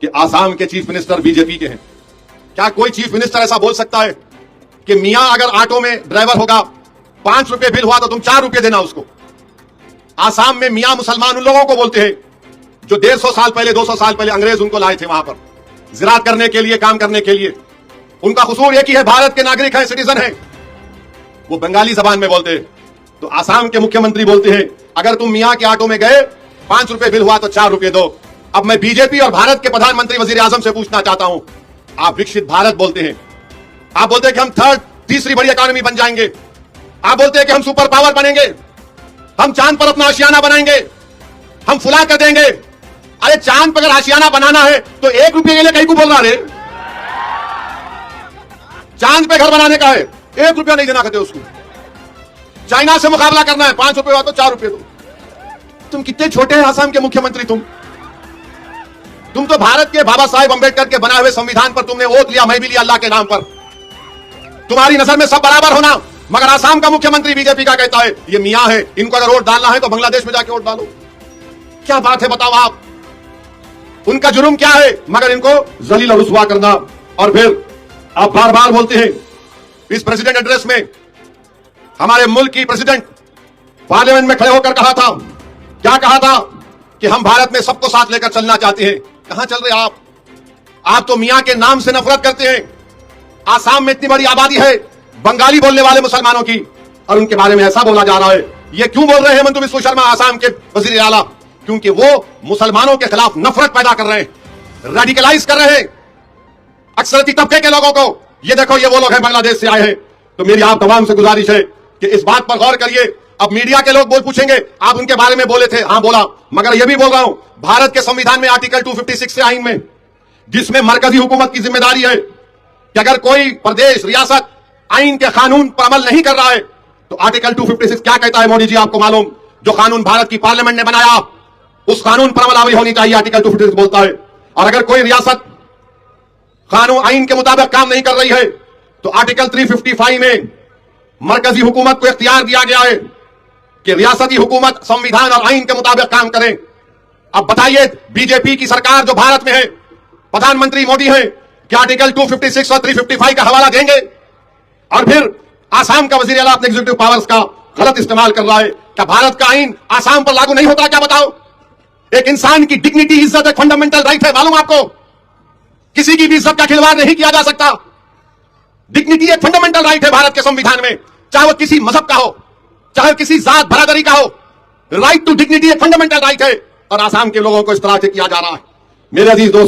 कि आसाम के chief minister BJP के हैं। क्या कोई चीफ मिनिस्टर ऐसा बोल सकता है कि मियां अगर ऑटो में ड्राइवर होगा, 5 रुपए बिल हुआ तो तुम 4 रुपए देना उसको? आसाम में मियां मुसलमान उन लोगों को बोलते हैं जो 150 साल पहले 200 साल पहले अंग्रेज उनको लाए थे वहां पर जिरात करने के लिए, काम करने के लिए। उनका कसूर एक ही है, भारत के नागरिक है, सिटीजन है। वो बंगाली जबान में बोलते हैं। तो आसाम के मुख्यमंत्री बोलते हैं अगर तुम मियां के ऑटो में गए, 5 रुपए बिल हुआ तो 4 रुपए दो। अब मैं बीजेपी और भारत के प्रधानमंत्री वजीर आजम से पूछना चाहता हूं, आप विकसित भारत बोलते हैं, आप बोलते हैं कि हम तीसरी बड़ी इकोनॉमी बन जाएंगे, आप बोलते हैं कि हम सुपर पावर बनेंगे, हम चांद पर अपना आशियाना बनाएंगे, हम फुला कर देंगे। अरे चांद पर अगर आशियाना बनाना है तो 1 रुपये के लिए कहीं को बोल रहा है? चांद पे घर बनाने का है, 1 रुपया नहीं देना कहते उसको। चाइना से मुकाबला करना है, 5 रुपए हुआ तो 4 रुपए दो। तुम कितने छोटे हैं आसाम के मुख्यमंत्री। तुम तो भारत के बाबा साहेब अंबेडकर के बनाए हुए संविधान पर तुमने वोट लिया, मैं भी लिया अल्लाह के नाम पर। तुम्हारी नजर में सब बराबर होना, मगर आसाम का मुख्यमंत्री बीजेपी का कहता है ये मियां है, इनको अगर वोट डालना है तो बांग्लादेश में जाके वोट डालो। क्या बात है बताओ आप? उनका जुर्म क्या है मगर इनको जलील और रुसवा करना। और फिर आप बार बार बोलते हैं इस प्रेसिडेंट एड्रेस में, हमारे मुल्क की प्रेसिडेंट पार्लियामेंट में खड़े होकर कहा था, क्या कहा था कि हम भारत में सबको साथ लेकर चलना चाहते हैं। कहां चल रहे आप? आप तो मियां के नाम से नफरत करते हैं। आसाम में इतनी बड़ी आबादी है बंगाली बोलने वाले मुसलमानों की, और उनके बारे में ऐसा बोला जा रहा है। ये क्यों बोल रहे हैं हेमंत बिस्वा शर्मा, आसाम के वजीर आला? क्योंकि वो मुसलमानों के खिलाफ नफरत पैदा कर रहे हैं, रेडिकलाइज कर रहे हैं अक्सरती तबके के लोगों को। ये देखो, ये वो लोग हैं बांग्लादेश से आए हैं। तो मेरी आप तमाम से गुजारिश है कि इस बात पर गौर करिए। अब मीडिया के लोग पूछेंगे आप उनके बारे में बोले थे, हां बोला, मगर यह भी बोल रहा हूं भारत के संविधान में आर्टिकल 256 से आइन में, जिसमें मरकजी हुकूमत की जिम्मेदारी है कि अगर कोई प्रदेश, रियासत आइन के कानून पर अमल नहीं कर रहा है तो आर्टिकल 256 क्या कहता है मोदी जी आपको मालूम? जो कानून भारत की पार्लियामेंट ने बनाया उस कानून पर अमलावरी होनी चाहिए, आर्टिकल 256 बोलता है। और अगर कोई रियासत कानून आइन के मुताबिक काम नहीं कर रही है तो आर्टिकल 355 में मरकजी हुकूमत को इख्तियार दिया गया है कि रियासती हुकूमत संविधान और आइन के मुताबिक काम करे। अब बताइए, बीजेपी की सरकार जो भारत में है, प्रधानमंत्री मोदी है, क्या आर्टिकल 256 और 355 का हवाला देंगे? और फिर आसाम का वजीर आला अपने एग्जीक्यूटिव पावर्स का गलत इस्तेमाल कर रहा है। क्या भारत का आइन आसाम पर लागू नहीं होता? क्या बताओ? एक इंसान की डिग्निटी, इज्जत एक फंडामेंटल राइट है, मालूम आपको? किसी की भी इज्जत का खिलवाड़ नहीं किया जा सकता। डिग्निटी एक फंडामेंटल राइट है भारत के संविधान में, चाहे वो किसी मजहब का हो, चाहे किसी जात बरादरी का हो। राइट टू डिग्निटी एक फंडामेंटल राइट है, और आसाम के लोगों को इस तरह से किया जा रहा है। मेरे अजीज दोस्तों,